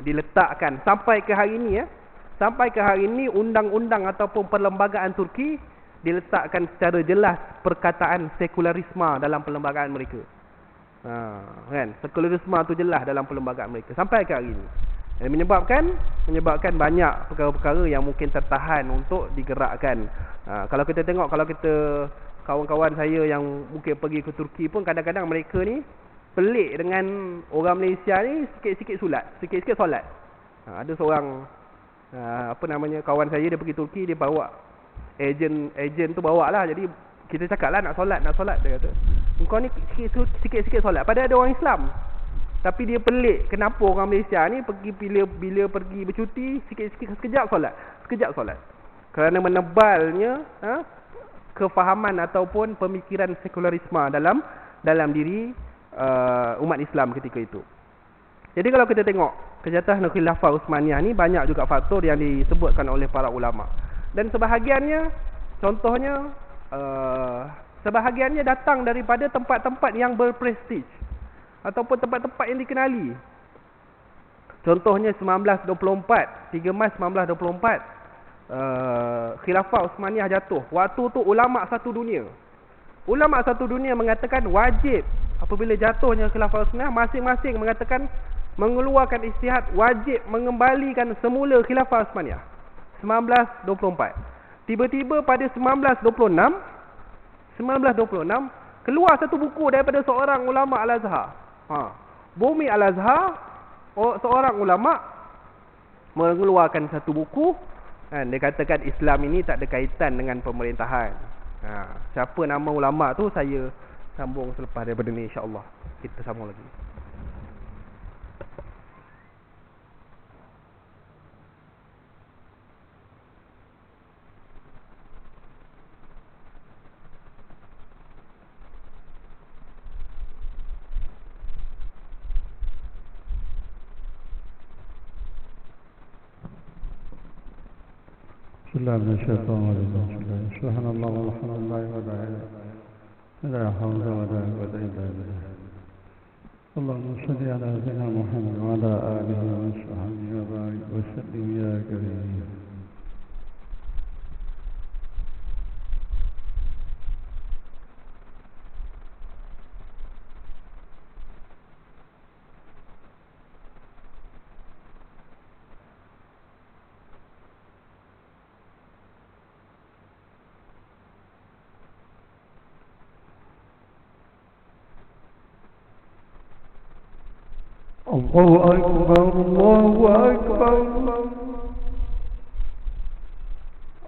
diletakkan sampai ke hari ini undang-undang ataupun perlembagaan Turki diletakkan secara jelas perkataan sekularisme dalam perlembagaan mereka. Kan? Sekularisme tu jelas dalam perlembagaan mereka sampai ke hari ini. Menyebabkan banyak perkara-perkara yang mungkin tertahan untuk digerakkan. Kalau kita tengok, kawan-kawan saya yang mungkin pergi ke Turki pun kadang-kadang mereka ni pelik dengan orang Malaysia ni, sikit-sikit solat. Ada seorang kawan saya, dia pergi Turki, dia bawa ejen tu bawa lah. Jadi kita cakap lah nak solat. Dia kata, engkau ni sikit-sikit solat. Padahal ada orang Islam. Tapi dia pelik kenapa orang Malaysia ni pergi bila pergi bercuti, sekejap solat. Kerana menebalnya kefahaman ataupun pemikiran sekularisme dalam diri umat Islam ketika itu. Jadi kalau kita tengok kejatuhan Khilafah Utsmaniyah ni, banyak juga faktor yang disebutkan oleh para ulama. Dan sebahagiannya, contohnya sebahagiannya datang daripada tempat-tempat yang berprestij ataupun tempat-tempat yang dikenali. Contohnya 1924, 3 Mac 1924, Khilafah Uthmaniyah jatuh. Waktu tu ulama satu dunia mengatakan wajib apabila jatuhnya Khilafah Uthmaniyah, masing-masing mengatakan mengeluarkan ijtihad wajib mengembalikan semula Khilafah Uthmaniyah. 1924. Tiba-tiba pada 1926 keluar satu buku daripada seorang ulama Al-Azhar. Bumi Al-Azhar, seorang ulama mengeluarkan satu buku, dia katakan Islam ini tak ada kaitan dengan pemerintahan. Siapa nama ulama tu saya sambung selepas daripada ni, insya-Allah. Kita sambung lagi. بسم الله من الشيطان الرجيم. سبحان الله والحمد لله ولا إله إلا حول ولا قوة إلا بالله. اللهم صل على سيدنا محمد وعلى آله وصحبه وبارك وسلم يا كريم. الله أكبر الله أكبر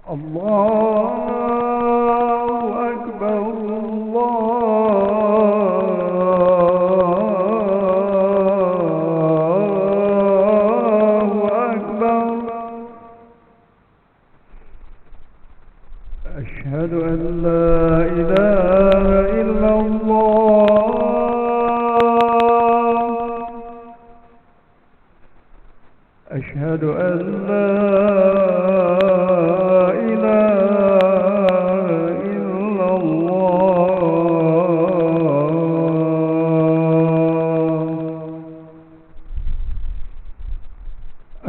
الله أكبر الله أكبر. أشهد أن لا إله إلا الله. أشهد أن لا إله إلا الله.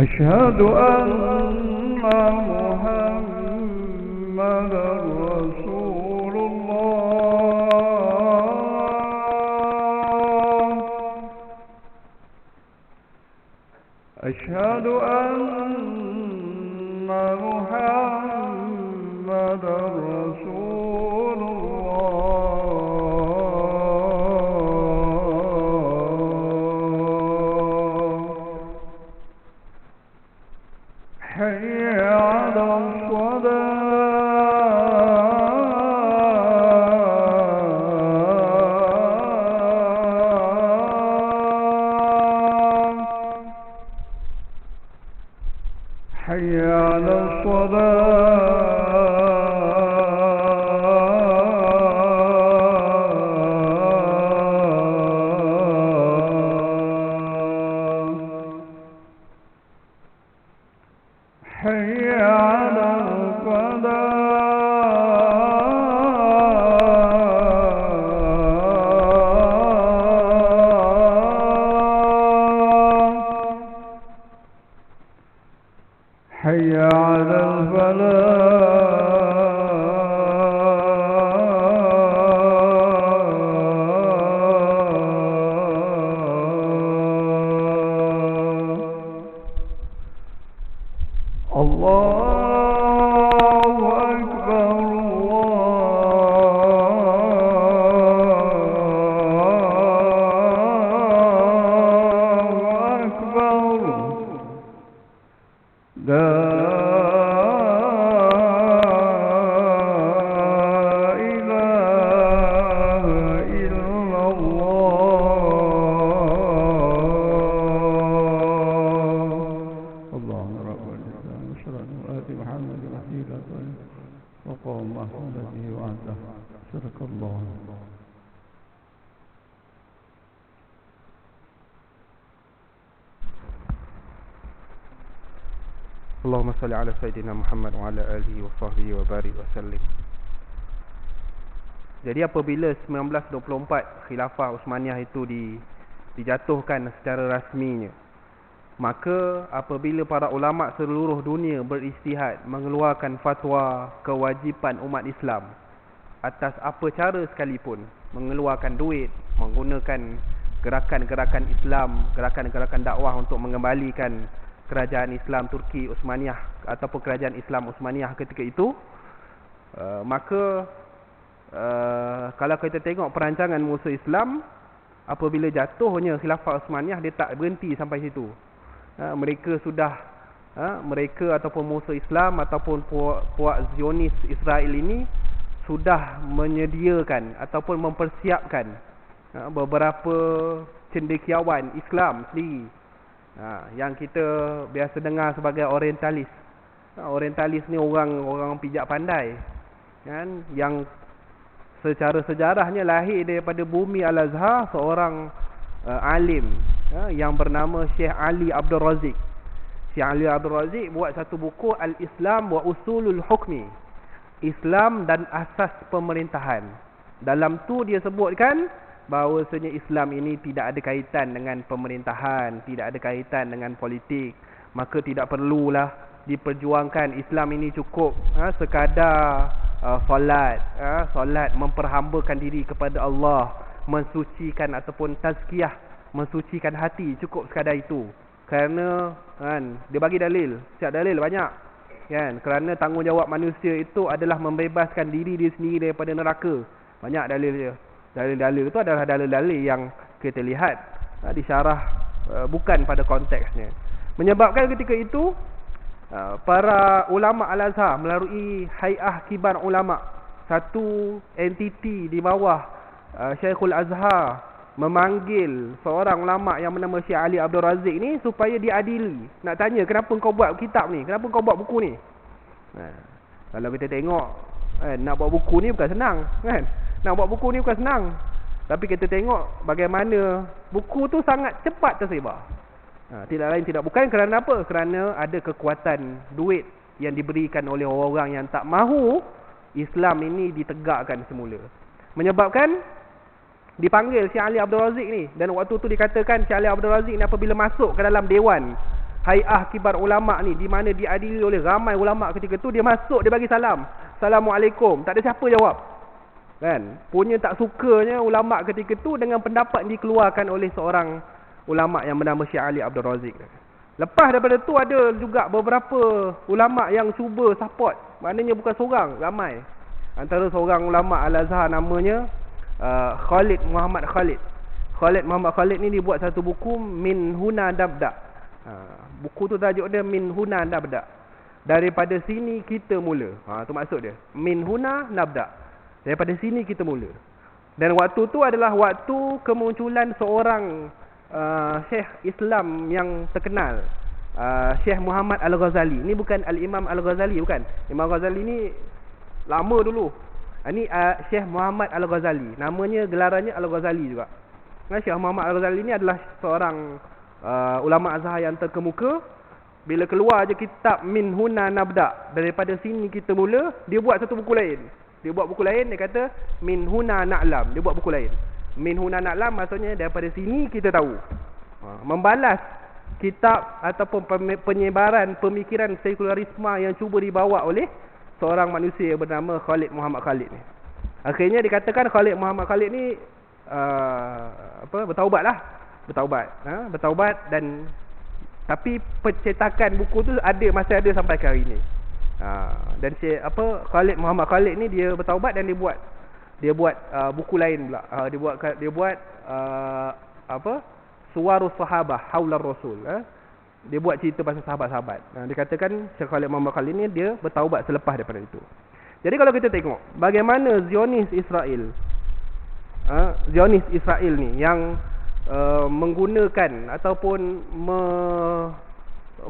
أشهد أن محمدا رسول الله. أشهد أن محمدا رسول الله. حي على حي على الصلاة. حي على الفلاح. حي على الفلاح. الله أكبر الله أكبر. لا إله إلا الله. اللهم رب الإسلام والشرع وآت محمد وحيدا وقوم محمد به وعده. صدق الله. Allahumma salli ala Sayyidina Muhammad wa ala alihi wa sahbihi wa barik wa sallim. Jadi apabila 1924 Khilafah Uthmaniyah itu dijatuhkan secara rasminya, Maka apabila para ulama seluruh dunia beristihad mengeluarkan fatwa kewajipan umat Islam atas apa cara sekalipun, mengeluarkan duit, menggunakan gerakan-gerakan Islam, gerakan-gerakan dakwah untuk mengembalikan kerajaan Islam Turki Uthmaniyah ataupun kerajaan Islam Uthmaniyah ketika itu, maka kalau kita tengok perancangan musuh Islam, apabila jatuhnya Khilafah Uthmaniyah, dia tak berhenti sampai situ. Mereka sudah mereka ataupun musuh Islam ataupun puak Zionis Israel ini sudah menyediakan ataupun mempersiapkan beberapa cendekiawan Islam sendiri, yang kita biasa dengar sebagai orientalis. Orientalis ni orang pijak pandai, kan, yang secara sejarahnya lahir daripada bumi Al-Azhar, seorang alim yang bernama Syekh Ali Abdul Razik. Syekh Ali Abdul Razik buat satu buku Al-Islam wa Usulul Hukmi, Islam dan Asas Pemerintahan. Dalam tu dia sebutkan bahawasanya Islam ini tidak ada kaitan dengan pemerintahan, tidak ada kaitan dengan politik. Maka tidak perlulah diperjuangkan. Islam ini cukup sekadar solat, memperhambakan diri kepada Allah, mensucikan ataupun tazkiyah, mensucikan hati, cukup sekadar itu. Kerana kan, dia bagi dalil, siap dalil banyak kan, kerana tanggungjawab manusia itu adalah membebaskan diri dia sendiri daripada neraka. Banyak dalil dia. Dalil-dalil itu adalah dalil-dalil yang kita lihat disyarah bukan pada konteksnya. Menyebabkan ketika itu para ulama Al-Azhar melalui Hay'ah Kibar Ulama, satu entiti di bawah Syekhul Azhar, memanggil seorang ulama yang bernama Syekh Ali Abdul Razik ni supaya diadili. Nak tanya, kenapa kau buat kitab ni? Kenapa kau buat buku ni? Kalau kita tengok, nak buat buku ni bukan senang, kan? Nak buat buku ni bukan senang. Tapi kita tengok bagaimana buku tu sangat cepat tersebar. Tidak lain tidak bukan kerana apa? Kerana ada kekuatan duit yang diberikan oleh orang yang tak mahu Islam ini ditegakkan semula. Menyebabkan dipanggil Syekh Ali Abdul Razik ni. Dan waktu tu dikatakan Syekh Ali Abdul Razik ni apabila masuk ke dalam Dewan Hay'ah Kibar Ulama ni, di mana diadili oleh ramai ulama ketika tu, dia masuk, dia bagi salam. Assalamualaikum. Tak ada siapa jawab. Kan? Punya tak sukanya ulama ketika tu dengan pendapat yang dikeluarkan oleh seorang ulama yang bernama Syekh Ali Abdul Razik. Lepas daripada tu ada juga beberapa ulama yang cuba support. Maknanya bukan seorang, ramai. Antara seorang ulama Al-Azhar namanya Khalid Muhammad Khalid. Khalid Muhammad Khalid ni dia buat satu buku Min Huna Nabda. Buku tu tajuk dia Min Huna Nabda. Daripada sini kita mula. Tu maksud dia. Min Huna Nabda. Daripada sini kita mula. Dan waktu tu adalah waktu kemunculan seorang Syekh Islam yang terkenal, Syekh Muhammad Al-Ghazali. Ni bukan Al-Imam Al-Ghazali, bukan. Imam Ghazali ni lama dulu. Ini Syekh Muhammad Al-Ghazali. Namanya, gelarannya Al-Ghazali juga. Syekh Muhammad Al-Ghazali ni adalah seorang ulama Azhar yang terkemuka. Bila keluar je kitab Min Huna Nabda, daripada sini kita mula, dia buat satu buku lain. Dia buat buku lain, dia kata Min Huna Na'lam. Dia buat buku lain. Min Huna Na'lam maksudnya daripada sini kita tahu. Membalas kitab ataupun penyebaran pemikiran sekularisme yang cuba dibawa oleh seorang manusia yang bernama Khalid Muhammad Khalid ni. Akhirnya dikatakan Khalid Muhammad Khalid ni bertaubat lah. Bertaubat dan tapi pencetakan buku tu masih ada sampai ke hari ni. Dan Khalid Muhammad Khalid ni dia bertaubat dan dia buat buku lain pula. Dia buat Suwarus Sahabah Haular Rasul. Dia buat cerita pasal sahabat-sahabat. Dikatakan Syekh Khalid Muhammad Khalid ni dia bertaubat selepas daripada itu. Jadi kalau kita tengok bagaimana Zionis Israel ni yang menggunakan ataupun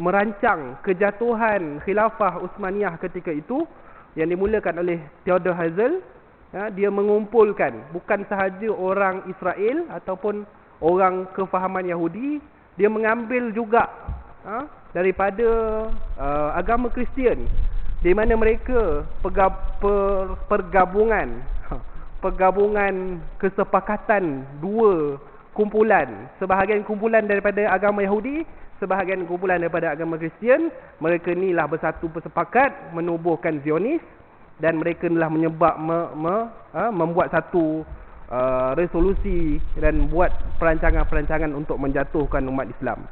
merancang kejatuhan Khilafah Uthmaniyah ketika itu yang dimulakan oleh Theodor Herzl. Dia mengumpulkan bukan sahaja orang Israel ataupun orang kefahaman Yahudi, dia mengambil juga daripada agama Kristian, di mana mereka pergabungan kesepakatan dua kumpulan, sebahagian kumpulan daripada agama Yahudi, sebahagian kumpulan daripada agama Kristian, mereka inilah bersatu bersepakat menubuhkan Zionis, dan mereka inilah membuat satu resolusi dan buat perancangan-perancangan untuk menjatuhkan umat Islam.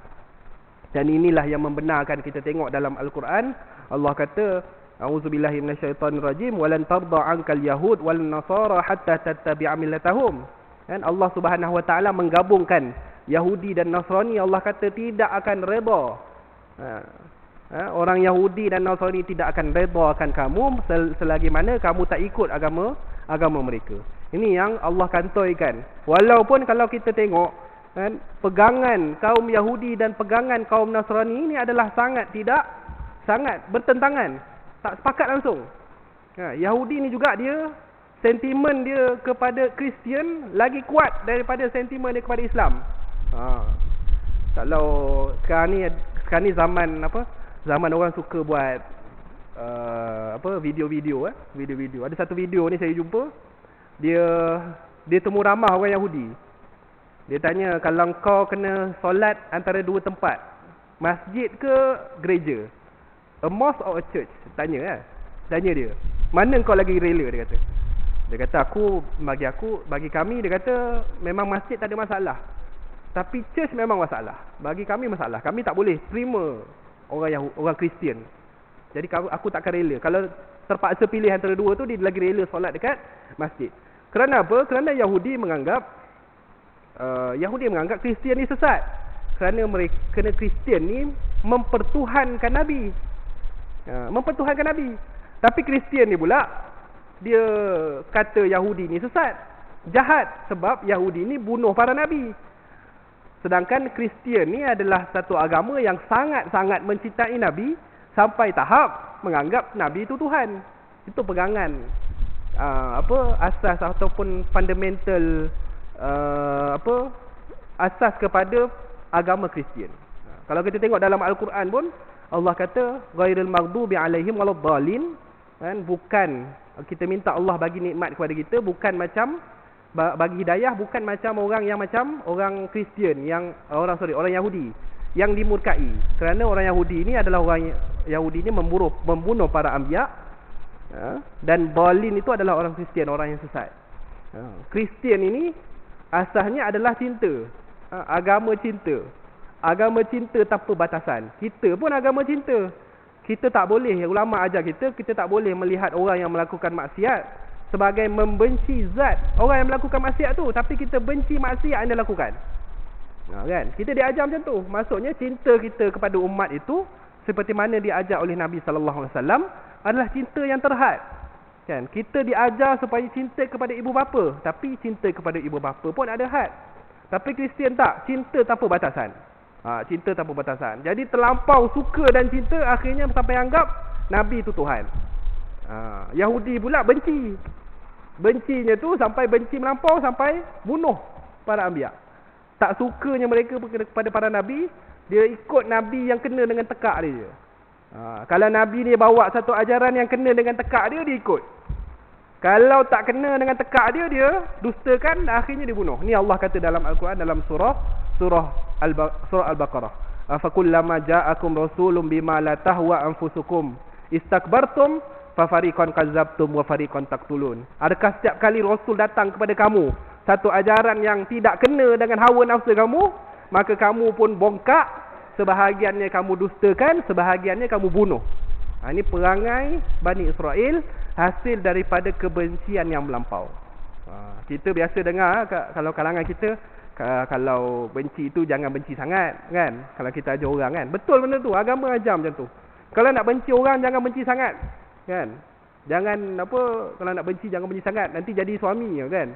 Dan inilah yang membenarkan kita tengok dalam Al-Quran, Allah kata, a'udzubillahi minasyaitonirrajim, walan tarda 'ankal yahud wal nasara hatta tattabi'a millatahum. Dan Allah Subhanahu wa taala menggabungkan Yahudi dan Nasrani. Allah kata tidak akan redha. Orang Yahudi dan Nasrani tidak akan redha akan kamu selagi mana kamu tak ikut agama mereka. Ini yang Allah kantoi-kan. Walaupun kalau kita tengok pegangan kaum Yahudi dan pegangan kaum Nasrani ini adalah sangat bertentangan, tak sepakat langsung. Yahudi ni juga dia sentimen dia kepada Kristian lagi kuat daripada sentimen dia kepada Islam. Kalau sekarang ni zaman orang suka buat video-video. Ada satu video ni saya jumpa, dia temu ramah orang Yahudi. Dia tanya, kalau kau kena solat antara dua tempat, masjid ke gereja, a mosque or a church? Tanya dia, mana kau lagi rela? Dia kata bagi kami, dia kata memang masjid tak ada masalah, tapi church memang masalah. Bagi kami masalah, kami tak boleh terima orang Kristian. Jadi aku takkan rela. Kalau terpaksa pilih antara dua tu, dia lagi rela solat dekat masjid. Kerana apa? Kerana Yahudi menganggap Kristian ni sesat. Kerana Kristian ni mempertuhankan Nabi. Tapi Kristian ni pula, dia kata Yahudi ni sesat, jahat, sebab Yahudi ni bunuh para Nabi. Sedangkan Kristian ni adalah satu agama yang sangat-sangat mencintai Nabi, sampai tahap menganggap Nabi itu Tuhan. Itu pegangan asas ataupun fundamental asas kepada agama Kristian. Kalau kita tengok dalam Al-Quran pun, Allah kata ghairil maghdubi alaihim waladdallin, kan? Bukan kita minta Allah bagi nikmat kepada kita, bukan macam bagi hidayah, bukan macam orang Kristian, orang Yahudi yang dimurkai. Kerana orang Yahudi ini adalah membunuh para anbiya, dan dallin itu adalah orang Kristian, orang yang sesat. Kristian ini asasnya adalah cinta. Agama cinta. Agama cinta tanpa batasan. Kita pun agama cinta. Kita tak boleh, ulama ajar kita tak boleh melihat orang yang melakukan maksiat sebagai membenci zat orang yang melakukan maksiat tu, tapi kita benci maksiat yang dia lakukan. Kan? Kita diajar macam tu. Maksudnya cinta kita kepada umat itu, seperti mana diajar oleh Nabi SAW, adalah cinta yang terhad. Kan? Kita diajar supaya cinta kepada ibu bapa, tapi cinta kepada ibu bapa pun ada had. Tapi Kristian tak, cinta tanpa batasan. Cinta tanpa batasan. Jadi terlampau suka dan cinta, akhirnya sampai anggap Nabi itu Tuhan. Yahudi pula benci. Bencinya tu sampai benci melampau, sampai bunuh para anbiya. Tak sukanya mereka kepada para Nabi, dia ikut Nabi yang kena dengan tekak dia. Kalau Nabi ni bawa satu ajaran yang kena dengan tekak dia ikut. Kalau tak kena dengan tekak dia dustakan, akhirnya dibunuh. Ni Allah kata dalam Al-Quran, dalam surah Al-Baqarah. Afakullama ja'akum rasulun bima la tahwa anfusukum istakbartum fafariqan kadzabtum wa fariqan taqtulun. Adakah setiap kali Rasul datang kepada kamu satu ajaran yang tidak kena dengan hawa nafsu kamu, maka kamu pun bongkak, sebahagiannya kamu dustakan, sebahagiannya kamu bunuh. Ini perangai Bani Israel hasil daripada kebencian yang melampau. Kita biasa dengar kalau kalangan kita, kalau benci itu jangan benci sangat, kan? Kalau kita ajar orang, kan? Betul benda tu, agama ajar macam tu. Kalau nak benci orang jangan benci sangat, kan? Kalau nak benci jangan benci sangat, nanti jadi suami, kan?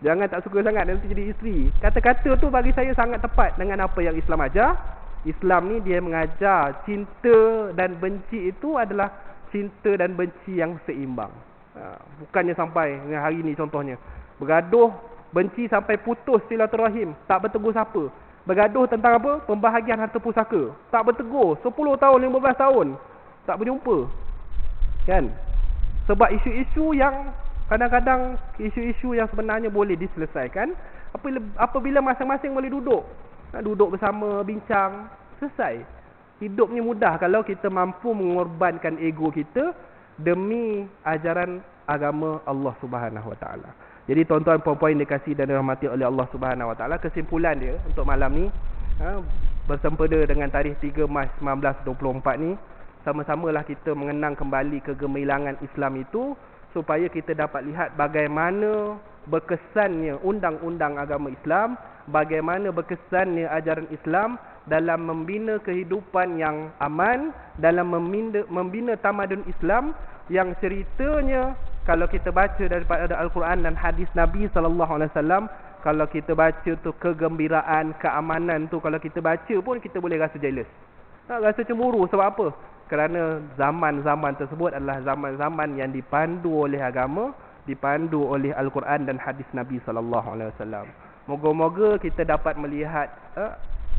Jangan tak suka sangat, nanti jadi isteri. Kata-kata tu bagi saya sangat tepat dengan apa yang Islam ajar. Islam ni dia mengajar cinta dan benci itu adalah cinta dan benci yang seimbang. Bukannya sampai dengan hari ni contohnya, bergaduh, benci sampai putus silaturahim, tak bertegur siapa. Bergaduh tentang apa? Pembahagian harta pusaka, tak bertegur 10 tahun, 15 tahun tak berjumpa. Kan? Sebab isu-isu yang kadang-kadang isu-isu yang sebenarnya boleh diselesaikan apabila masing-masing boleh duduk bersama, bincang, Selesai. Hidup ni mudah kalau kita mampu mengorbankan ego kita demi ajaran agama Allah Subhanahu Wa Taala. Jadi tuan-tuan puan-puan yang dikasihi dan dirahmati oleh Allah Subhanahu Wa Taala, kesimpulan dia untuk malam ni, bersempena dengan tarikh 3 Mac 1924 ni, sama-samalah kita mengenang kembali kegemilangan Islam itu, supaya kita dapat lihat bagaimana berkesannya undang-undang agama Islam, bagaimana berkesannya ajaran Islam dalam membina kehidupan yang aman, dalam membina tamadun Islam yang ceritanya kalau kita baca daripada Al-Quran dan hadis Nabi SAW, kalau kita baca tu kegembiraan, keamanan tu, kalau kita baca pun kita boleh rasa jealous, rasa cemburu. Sebab apa? Kerana zaman-zaman tersebut adalah zaman-zaman yang dipandu oleh agama, dipandu oleh Al-Quran dan hadis Nabi SAW. Moga-moga kita dapat melihat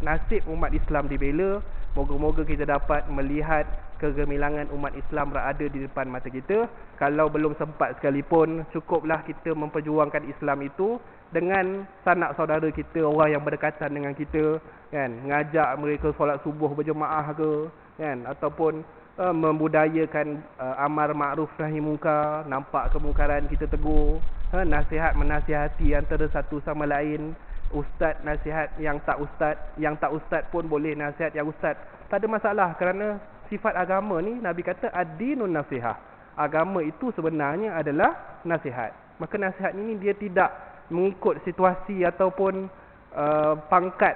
nasib umat Islam dibela. Moga-moga kita dapat melihat kegemilangan umat Islam berada di depan mata kita. Kalau belum sempat sekalipun, cukuplah kita memperjuangkan Islam itu dengan sanak saudara kita, orang yang berdekatan dengan kita, kan, ngajak mereka solat subuh berjemaah ke, kan, ataupun membudayakan amar ma'ruf nahi munkar, nampak kemungkaran kita tegur, nasihat menasihati antara satu sama lain. Ustaz nasihat yang tak ustaz pun boleh nasihat yang ustaz. Tak ada masalah, kerana sifat agama ni Nabi kata ad-dinun nasihah. Agama itu sebenarnya adalah nasihat. Maka nasihat ini dia tidak mengikut situasi ataupun pangkat.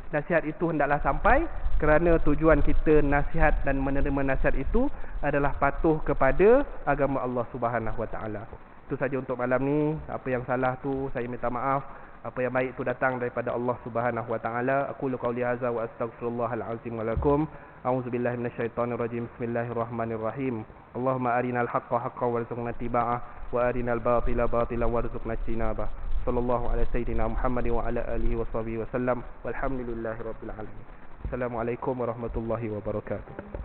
Nasihat itu hendaklah sampai kerana tujuan kita nasihat dan menerima nasihat itu adalah patuh kepada agama Allah Subhanahu Wa Taala. Itu saja untuk malam ni. Apa yang salah tu saya minta maaf. Apa yang baik itu datang daripada Allah Subhanahu Wa Taala. Aqulu qawli hadza wa astaghfirullahal azim wa lakum. A'udzubillahi minasyaitonir rajim. Bismillahirrahmanirrahim. Allahumma arinal haqqa haqqan warzuqna ittiba'ah wa arinal batila batilan warzuqna ijtinabah. Sallallahu ala sayyidina Muhammad wa ala alihi wa sahbihi wa sallam. Walhamdulillahirabbil alamin. Assalamualaikum warahmatullahi wabarakatuh.